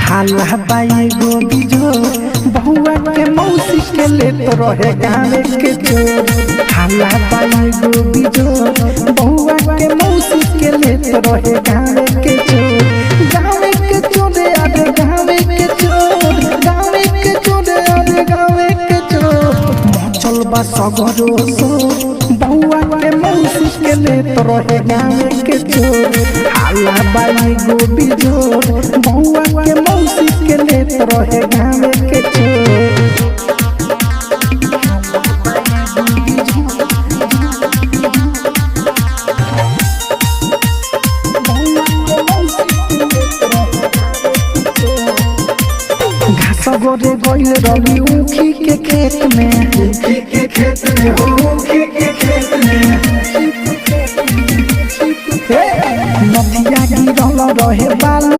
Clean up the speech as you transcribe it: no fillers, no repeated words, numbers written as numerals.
हाला बाई गो बिजो बहुआ के मौसी के लेत रहे गावे के चोर। हाला बाई गो बिजो बहुआ के मौसी के लेत रहे गावे के चोर। गावे के चोरे अरे गावे के चोर, गावे के चोरे अरे गावे के चोर। मचल बा सगरो सो बहुआ के मौसी के लेत रहे गावे के चोर। हाला बाई गो बिजो बहुआ के मौसी के लेत रहे गावे के चोर। घास गोरे गइल रवि ऊखी के खेत में, ऊखी के खेत में हो, ऊखी के खेत में नदिया गिरल रहे बाल